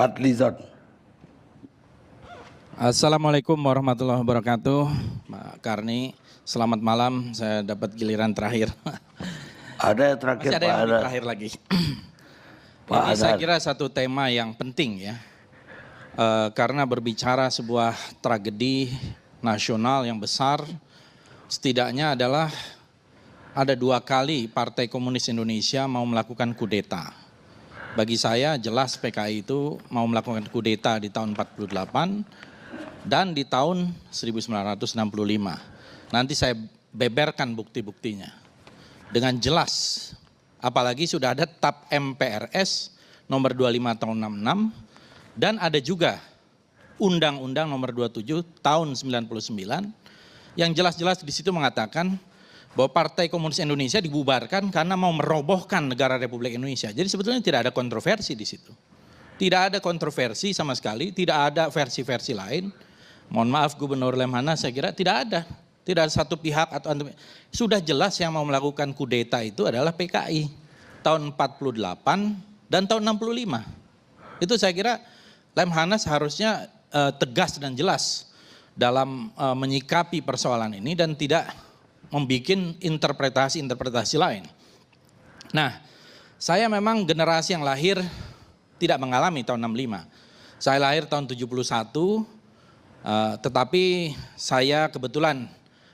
Fadlizon. Assalamualaikum warahmatullahi wabarakatuh. Pak Karni, selamat malam. Saya dapat giliran terakhir. Ada yang terakhir, Masih ada Pak yang Adar. terakhir lagi. Pak Ini saya Adar. kira satu tema yang penting ya. Karena berbicara sebuah tragedi nasional yang besar, setidaknya adalah ada 2 kali Partai Komunis Indonesia mau melakukan kudeta. Bagi saya jelas PKI itu mau melakukan kudeta di tahun 48 dan di tahun 1965. Nanti saya beberkan bukti-buktinya dengan jelas. Apalagi sudah ada TAP MPRS nomor 25 tahun 66 dan ada juga Undang-Undang nomor 27 tahun 99 yang jelas-jelas di situ mengatakan bahwa Partai Komunis Indonesia dibubarkan karena mau merobohkan negara Republik Indonesia. Jadi sebetulnya tidak ada kontroversi di situ. Tidak ada kontroversi sama sekali, tidak ada versi-versi lain. Mohon maaf Gubernur Lemhanas, saya kira tidak ada. Tidak ada satu pihak atau sudah jelas yang mau melakukan kudeta itu adalah PKI tahun 48 dan tahun 65. Itu saya kira Lemhanas harusnya tegas dan jelas dalam menyikapi persoalan ini dan tidak membuat interpretasi-interpretasi lain. Nah, saya memang generasi yang lahir tidak mengalami tahun 65. Saya lahir tahun 71, tetapi saya kebetulan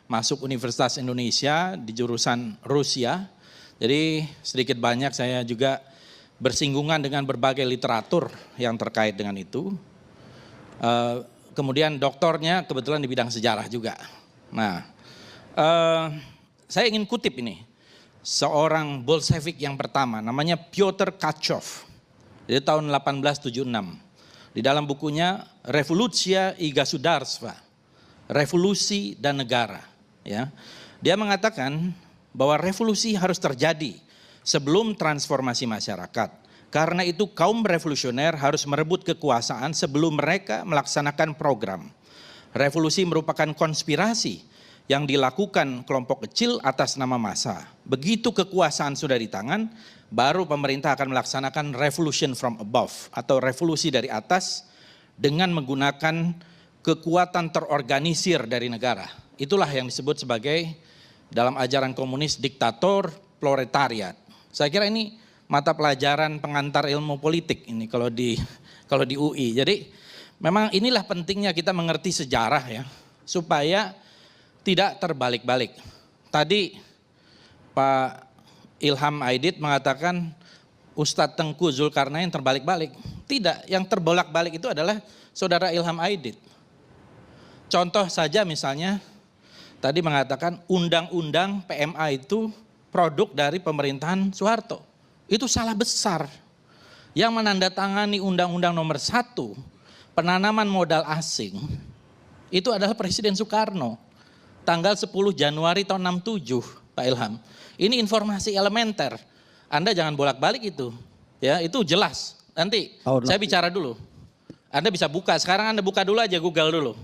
masuk Universitas Indonesia di jurusan Rusia. Jadi sedikit banyak saya juga bersinggungan dengan berbagai literatur yang terkait dengan itu. Kemudian doktornya kebetulan di bidang sejarah juga. Nah, saya ingin kutip ini, seorang Bolshevik yang pertama namanya Pyotr Kachov, dari tahun 1876. Di dalam bukunya Revolutia i Gasudarstva, Revolusi dan Negara. Ya, dia mengatakan bahwa revolusi harus terjadi sebelum transformasi masyarakat. Karena itu kaum revolusioner harus merebut kekuasaan sebelum mereka melaksanakan program. Revolusi merupakan konspirasi yang dilakukan kelompok kecil atas nama massa. Begitu kekuasaan sudah di tangan, baru pemerintah akan melaksanakan revolution from above atau revolusi dari atas dengan menggunakan kekuatan terorganisir dari negara. Itulah yang disebut sebagai dalam ajaran komunis diktator proletariat. Saya kira ini mata pelajaran pengantar ilmu politik ini kalau di UI. Jadi memang inilah pentingnya kita mengerti sejarah ya, supaya tidak terbalik-balik. Tadi Pak Ilham Aidit mengatakan Ustadz Tengku Zulkarnain terbalik-balik. Tidak, yang terbolak-balik itu adalah saudara Ilham Aidit. Contoh saja misalnya, tadi mengatakan undang-undang PMA itu produk dari pemerintahan Soeharto. Itu salah besar. Yang menandatangani undang-undang nomor 1, penanaman modal asing, itu adalah Presiden Soekarno. Tanggal 10 Januari tahun 67, Pak Ilham. Ini informasi elementer. Anda jangan bolak-balik itu. Ya, itu jelas. Nanti saya bicara dulu. Anda bisa buka, sekarang Anda buka dulu aja Google dulu.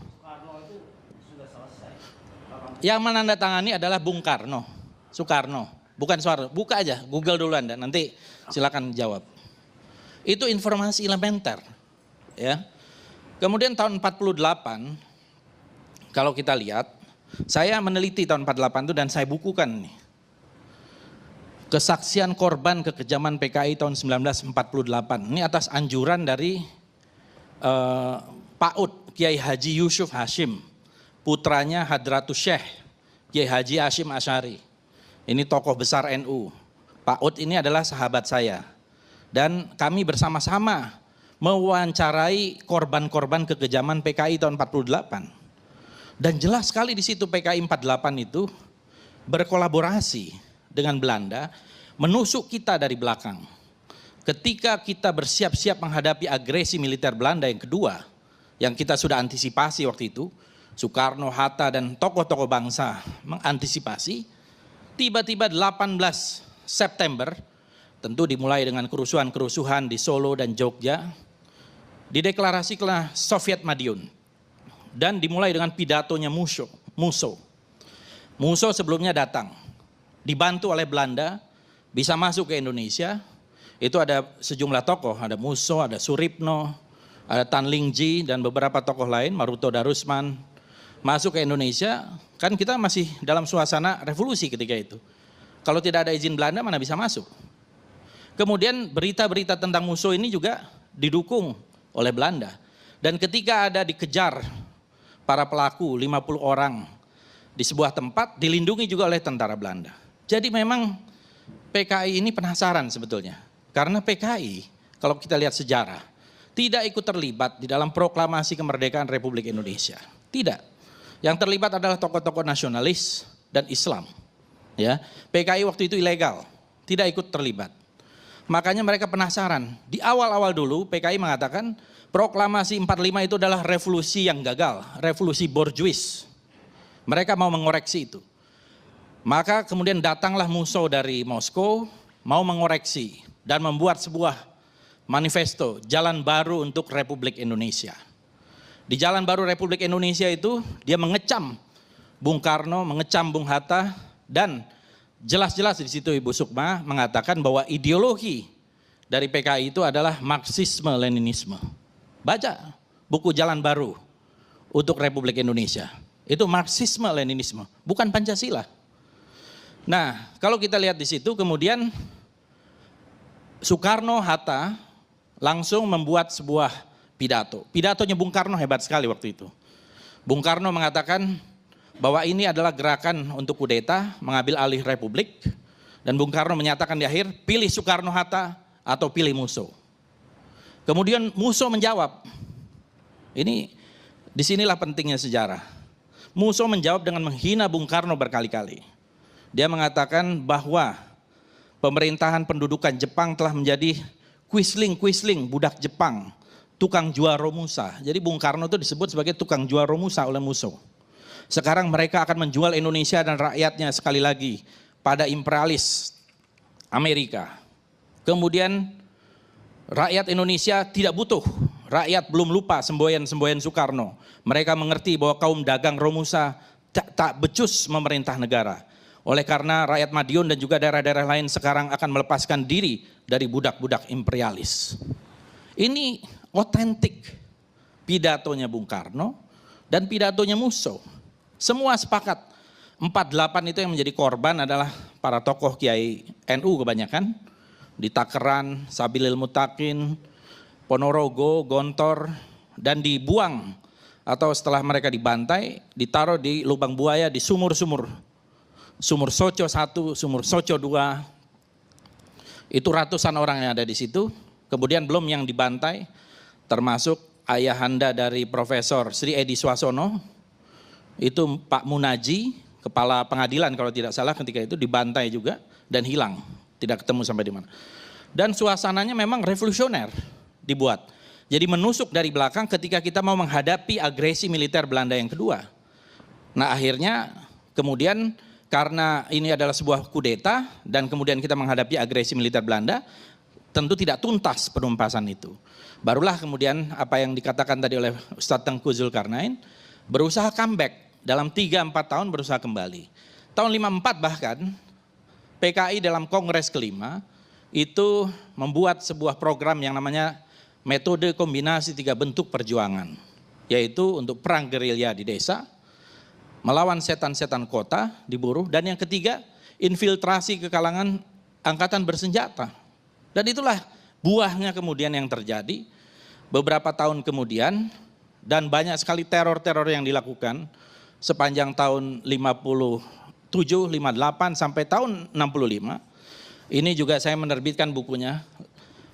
Yang menandatangani adalah Bung Karno, Soekarno, bukan Soeharto. Buka aja, Google dulu Anda, nanti silakan jawab. Itu informasi elementer. Ya. Kemudian tahun 48, kalau kita lihat, saya meneliti tahun 48 itu dan saya bukukan nih. Kesaksian korban kekejaman PKI tahun 1948. Ini atas anjuran dari PAUD Kiai Haji Yusuf Hashim, putranya Hadratus Syekh Kiai Haji Hashim Asy'ari. Ini tokoh besar NU. PAUD ini adalah sahabat saya. Dan kami bersama-sama mewawancarai korban-korban kekejaman PKI tahun 48. Dan jelas sekali di situ PKI 48 itu berkolaborasi dengan Belanda menusuk kita dari belakang. Ketika kita bersiap-siap menghadapi agresi militer Belanda yang kedua, yang kita sudah antisipasi waktu itu, Soekarno, Hatta dan tokoh-tokoh bangsa mengantisipasi, tiba-tiba 18 September, tentu dimulai dengan kerusuhan-kerusuhan di Solo dan Jogja, dideklarasikanlah Soviet Madiun. Dan dimulai dengan pidatonya Musso. Musso sebelumnya datang, dibantu oleh Belanda, bisa masuk ke Indonesia. Itu ada sejumlah tokoh, ada Musso, ada Suripno, ada Tan Ling Ji dan beberapa tokoh lain, Maruto Darusman, masuk ke Indonesia, kan kita masih dalam suasana revolusi ketika itu. Kalau tidak ada izin Belanda mana bisa masuk. Kemudian berita-berita tentang Musso ini juga didukung oleh Belanda. Dan ketika ada dikejar para pelaku 50 orang di sebuah tempat, dilindungi juga oleh tentara Belanda. Jadi memang PKI ini penasaran sebetulnya. Karena PKI, kalau kita lihat sejarah, tidak ikut terlibat di dalam proklamasi kemerdekaan Republik Indonesia. Tidak. Yang terlibat adalah tokoh-tokoh nasionalis dan Islam. Ya, PKI waktu itu ilegal, tidak ikut terlibat. Makanya mereka penasaran. Di awal-awal dulu PKI mengatakan proklamasi 45 itu adalah revolusi yang gagal, revolusi borjuis. Mereka mau mengoreksi itu. Maka kemudian datanglah Musso dari Moskow, mau mengoreksi dan membuat sebuah manifesto Jalan Baru untuk Republik Indonesia. Di Jalan Baru Republik Indonesia itu dia mengecam Bung Karno, mengecam Bung Hatta, dan jelas-jelas di situ Ibu Sukma mengatakan bahwa ideologi dari PKI itu adalah Marxisme-Leninisme. Baca buku Jalan Baru untuk Republik Indonesia. Itu Marxisme-Leninisme, bukan Pancasila. Nah, kalau kita lihat di situ kemudian Soekarno Hatta langsung membuat sebuah pidato. Pidatonya Bung Karno hebat sekali waktu itu. Bung Karno mengatakan bahwa ini adalah gerakan untuk kudeta, mengambil alih Republik. Dan Bung Karno menyatakan di akhir, pilih Soekarno-Hatta atau pilih Musso. Kemudian Musso menjawab, ini disinilah pentingnya sejarah. Musso menjawab dengan menghina Bung Karno berkali-kali. Dia mengatakan bahwa pemerintahan pendudukan Jepang telah menjadi Quisling, budak Jepang, tukang jual romusa. Jadi Bung Karno itu disebut sebagai tukang jual romusa oleh Musso. Sekarang mereka akan menjual Indonesia dan rakyatnya sekali lagi pada imperialis Amerika. Kemudian rakyat Indonesia tidak butuh, rakyat belum lupa semboyan-semboyan Soekarno. Mereka mengerti bahwa kaum dagang romusa tak becus memerintah negara. Oleh karena rakyat Madiun dan juga daerah-daerah lain sekarang akan melepaskan diri dari budak-budak imperialis. Ini otentik pidatonya Bung Karno dan pidatonya Musso. Semua sepakat, 48 itu yang menjadi korban adalah para tokoh Kiai NU kebanyakan. Di Takeran, Sabilil Mutakin, Ponorogo, Gontor, dan dibuang atau setelah mereka dibantai, ditaruh di lubang buaya di sumur-sumur. Sumur Soco 1, Sumur Soco 2, itu ratusan orang yang ada di situ. Kemudian belum yang dibantai, termasuk ayahanda dari Profesor Sri Edi Swasono, itu Pak Munaji, kepala pengadilan kalau tidak salah ketika itu dibantai juga dan hilang, tidak ketemu sampai di mana. Dan suasananya memang revolusioner dibuat. Jadi menusuk dari belakang ketika kita mau menghadapi agresi militer Belanda yang kedua. Nah akhirnya kemudian karena ini adalah sebuah kudeta dan kemudian kita menghadapi agresi militer Belanda, tentu tidak tuntas penumpasan itu. Barulah kemudian apa yang dikatakan tadi oleh Ustadz Tengku Zulkarnain, berusaha comeback, dalam 3-4 tahun berusaha kembali. Tahun 54 bahkan, PKI dalam Kongres kelima, itu membuat sebuah program yang namanya metode kombinasi 3 bentuk perjuangan. Yaitu untuk perang gerilya di desa, melawan setan-setan kota di buruh, dan yang ketiga, infiltrasi ke kalangan angkatan bersenjata. Dan itulah buahnya kemudian yang terjadi beberapa tahun kemudian, dan banyak sekali teror-teror yang dilakukan sepanjang tahun 57, 58 sampai tahun 65. Ini juga saya menerbitkan bukunya,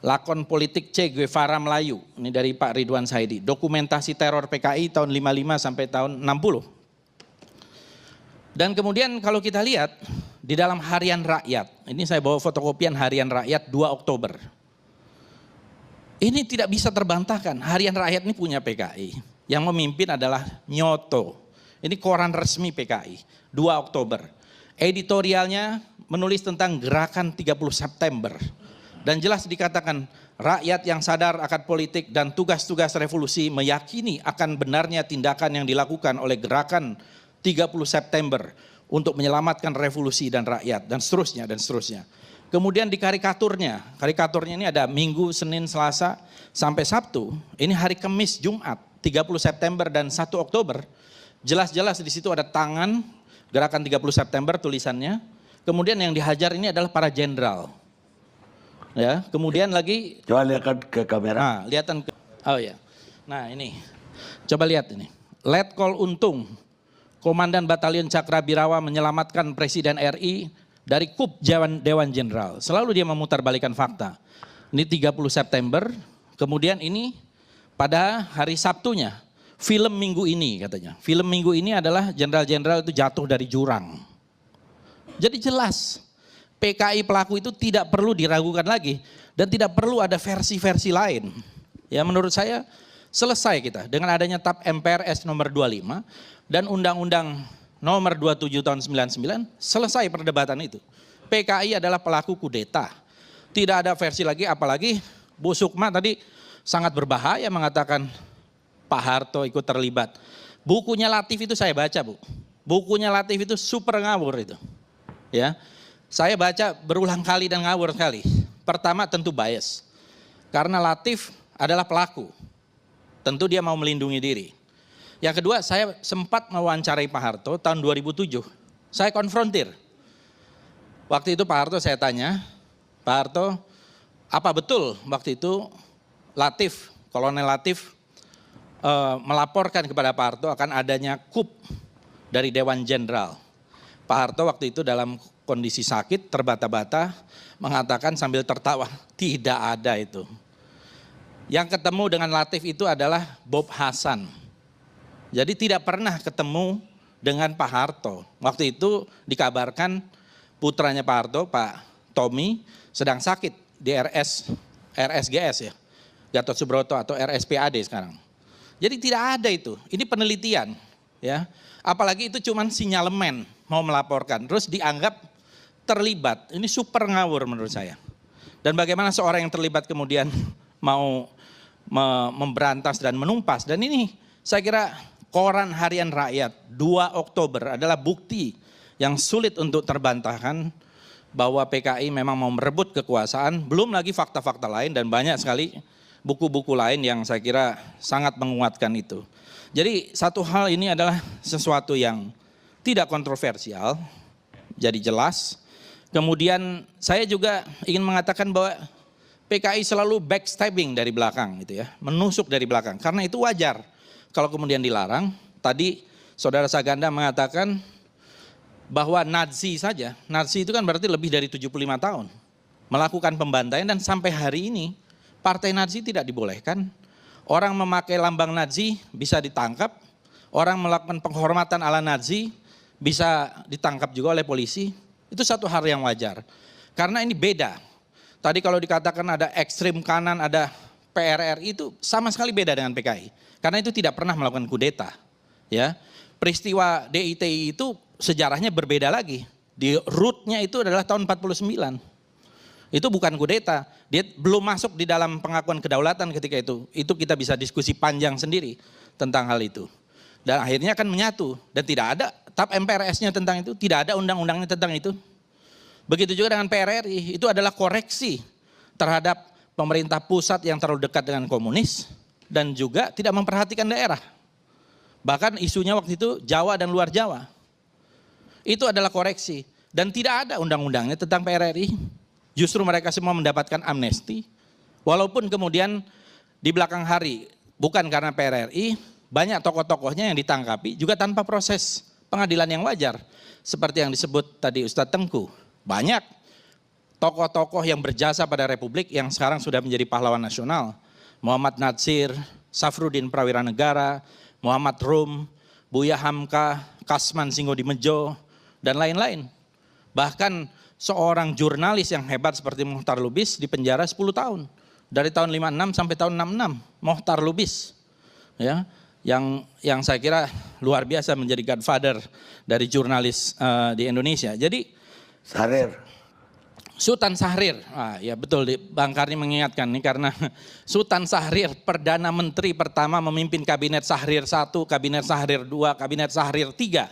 Lakon Politik Che Guevara Melayu, ini dari Pak Ridwan Saidi, dokumentasi teror PKI tahun 55 sampai tahun 60. Dan kemudian kalau kita lihat di dalam Harian Rakyat, ini saya bawa fotokopian Harian Rakyat 2 Oktober. Ini tidak bisa terbantahkan, Harian Rakyat ini punya PKI. Yang memimpin adalah Nyoto. Ini koran resmi PKI, 2 Oktober. Editorialnya menulis tentang gerakan 30 September. Dan jelas dikatakan, rakyat yang sadar akan politik dan tugas-tugas revolusi meyakini akan benarnya tindakan yang dilakukan oleh gerakan 30 September untuk menyelamatkan revolusi dan rakyat, dan seterusnya, dan seterusnya. Kemudian di karikaturnya ini ada Minggu, Senin, Selasa, sampai Sabtu. Ini hari Kamis, Jumat, 30 September dan 1 Oktober. Jelas-jelas di situ ada tangan, gerakan 30 September tulisannya. Kemudian yang dihajar ini adalah para jenderal. Ya, kemudian lagi Coba lihatkan ke kamera. nah, lihatan oh ya. Nah, ini. Coba lihat ini. Letkol Untung, Komandan Batalion Cakrabirawa menyelamatkan Presiden RI dari KUP Dewan Jenderal. Selalu dia memutarbalikkan fakta. Ini 30 September, kemudian ini pada hari Sabtunya, film minggu ini katanya. Film minggu ini adalah jenderal-jenderal itu jatuh dari jurang. Jadi jelas, PKI pelaku itu tidak perlu diragukan lagi dan tidak perlu ada versi-versi lain. Ya menurut saya selesai kita dengan adanya TAP MPRS nomor 25 dan Undang-Undang nomor 27 tahun 99, selesai perdebatan itu. PKI adalah pelaku kudeta. Tidak ada versi lagi, apalagi Bu Sukma tadi sangat berbahaya mengatakan Pak Harto ikut terlibat. Bukunya Latif itu saya baca, Bu. Bukunya Latif itu super ngawur itu. Ya. Saya baca berulang kali dan ngawur sekali. Pertama tentu bias. Karena Latif adalah pelaku. Tentu dia mau melindungi diri. Yang kedua, saya sempat mewawancarai Pak Harto tahun 2007. Saya konfrontir. Waktu itu Pak Harto saya tanya, Pak Harto, apa betul waktu itu Latif, Kolonel Latif melaporkan kepada Pak Harto akan adanya KUP dari Dewan Jenderal. Pak Harto waktu itu dalam kondisi sakit, terbata-bata, mengatakan sambil tertawa, tidak ada itu. Yang ketemu dengan Latif itu adalah Bob Hasan. Jadi tidak pernah ketemu dengan Pak Harto. Waktu itu dikabarkan putranya Pak Harto, Pak Tommy, sedang sakit di RSGS ya, Gatot Subroto atau RSPAD sekarang. Jadi tidak ada itu, ini penelitian ya. Apalagi itu cuma sinyalemen mau melaporkan, terus dianggap terlibat. Ini super ngawur menurut saya. Dan bagaimana seorang yang terlibat kemudian mau memberantas dan menumpas. Dan ini saya kira Koran Harian Rakyat 2 Oktober adalah bukti yang sulit untuk terbantahkan bahwa PKI memang mau merebut kekuasaan, belum lagi fakta-fakta lain dan banyak sekali buku-buku lain yang saya kira sangat menguatkan itu. Jadi satu hal ini adalah sesuatu yang tidak kontroversial, jadi jelas. Kemudian saya juga ingin mengatakan bahwa PKI selalu backstabbing dari belakang gitu ya, menusuk dari belakang, karena itu wajar. Kalau kemudian dilarang, tadi Saudara Saganda mengatakan bahwa Nazi saja, Nazi itu kan berarti lebih dari 75 tahun, melakukan pembantaian dan sampai hari ini partai Nazi tidak dibolehkan. Orang memakai lambang Nazi bisa ditangkap, orang melakukan penghormatan ala Nazi bisa ditangkap juga oleh polisi, itu satu hal yang wajar. Karena ini beda, tadi kalau dikatakan ada ekstrim kanan, ada PRRI itu sama sekali beda dengan PKI. Karena itu tidak pernah melakukan kudeta. Ya. Peristiwa DITI itu sejarahnya berbeda lagi. Di rootnya itu adalah tahun 49. Itu bukan kudeta. Dia belum masuk di dalam pengakuan kedaulatan ketika itu. Itu kita bisa diskusi panjang sendiri tentang hal itu. Dan akhirnya akan menyatu. Dan tidak ada TAP MPRS-nya tentang itu. Tidak ada undang-undangnya tentang itu. Begitu juga dengan PRRI. Itu adalah koreksi terhadap pemerintah pusat yang terlalu dekat dengan komunis. Dan juga tidak memperhatikan daerah. Bahkan isunya waktu itu Jawa dan luar Jawa. Itu adalah koreksi. Dan tidak ada undang-undangnya tentang PRRI. Justru mereka semua mendapatkan amnesti. Walaupun kemudian di belakang hari, bukan karena PRRI, banyak tokoh-tokohnya yang ditangkapi juga tanpa proses pengadilan yang wajar. Seperti yang disebut tadi Ustadz Tengku. Banyak tokoh-tokoh yang berjasa pada Republik yang sekarang sudah menjadi pahlawan nasional. Muhammad Natsir, Safruddin Prawiranegara, Muhammad Rum, Buya Hamka, Kasman Singodimedjo, dan lain-lain. Bahkan seorang jurnalis yang hebat seperti Mohtar Lubis dipenjara 10 tahun. Dari tahun 56 sampai tahun 66, Mohtar Lubis. Ya, yang saya kira luar biasa menjadi godfather dari jurnalis di Indonesia. Jadi Sahrir. Sultan Syahrir, ya betul Bang Karni mengingatkan nih karena Sultan Syahrir Perdana Menteri pertama memimpin Kabinet Syahrir 1, Kabinet Syahrir 2, Kabinet Syahrir 3.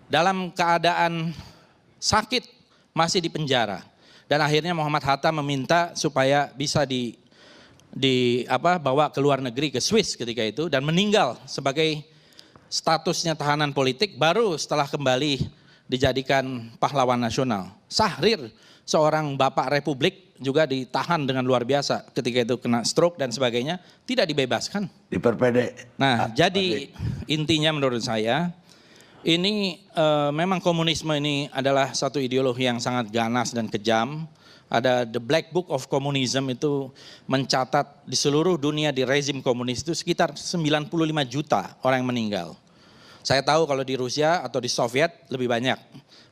Dalam keadaan sakit masih di penjara. Dan akhirnya Muhammad Hatta meminta supaya bisa bawa ke luar negeri, ke Swiss ketika itu, dan meninggal sebagai statusnya tahanan politik, baru setelah kembali dijadikan pahlawan nasional. Syahrir, seorang bapak republik, juga ditahan dengan luar biasa ketika itu kena stroke dan sebagainya, tidak dibebaskan. Diperpendek. Nah, jadi intinya menurut saya, ini memang komunisme ini adalah satu ideologi yang sangat ganas dan kejam. Ada The Black Book of Communism itu mencatat di seluruh dunia di rezim komunis itu sekitar 95 juta orang yang meninggal. Saya tahu kalau di Rusia atau di Soviet lebih banyak,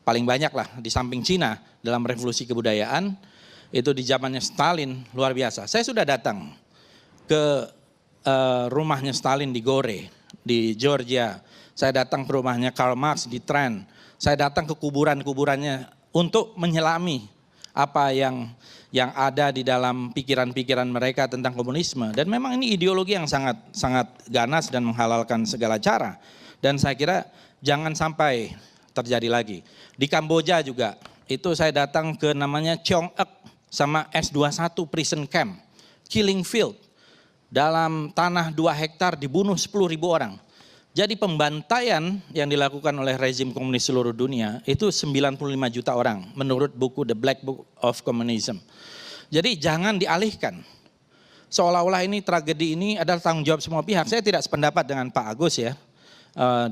paling banyak lah di samping Cina dalam revolusi kebudayaan, itu di zamannya Stalin luar biasa. Saya sudah datang ke rumahnya Stalin di Gore, di Georgia. Saya datang ke rumahnya Karl Marx di Trent. Saya datang ke kuburan-kuburannya untuk menyelami apa yang ada di dalam pikiran-pikiran mereka tentang komunisme. Dan memang ini ideologi yang sangat ganas dan menghalalkan segala cara. Dan saya kira jangan sampai terjadi lagi. Di Kamboja juga, itu saya datang ke namanya Cheong Ek sama S21 Prison Camp, Killing Field. Dalam tanah 2 hektar dibunuh 10.000 orang. Jadi pembantaian yang dilakukan oleh rezim komunis seluruh dunia itu 95 juta orang menurut buku The Black Book of Communism. Jadi jangan dialihkan. Seolah-olah ini tragedi ini adalah tanggung jawab semua pihak. Saya tidak sependapat dengan Pak Agus ya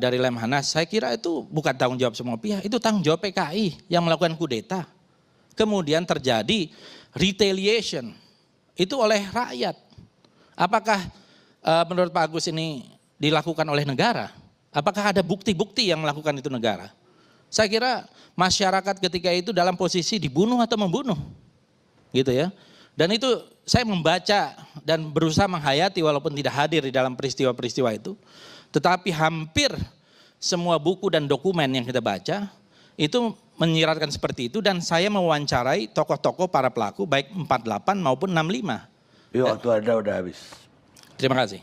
dari Lemhanas. Saya kira itu bukan tanggung jawab semua pihak, itu tanggung jawab PKI yang melakukan kudeta. Kemudian terjadi retaliation itu oleh rakyat. Apakah menurut Pak Agus ini dilakukan oleh negara? Apakah ada bukti-bukti yang melakukan itu negara? Saya kira masyarakat ketika itu dalam posisi dibunuh atau membunuh. Gitu ya. Dan itu saya membaca dan berusaha menghayati walaupun tidak hadir di dalam peristiwa-peristiwa itu. Tetapi hampir semua buku dan dokumen yang kita baca itu menyiratkan seperti itu, dan saya mewawancarai tokoh-tokoh para pelaku baik 48 maupun 65. Waktu Anda udah habis. Terima kasih.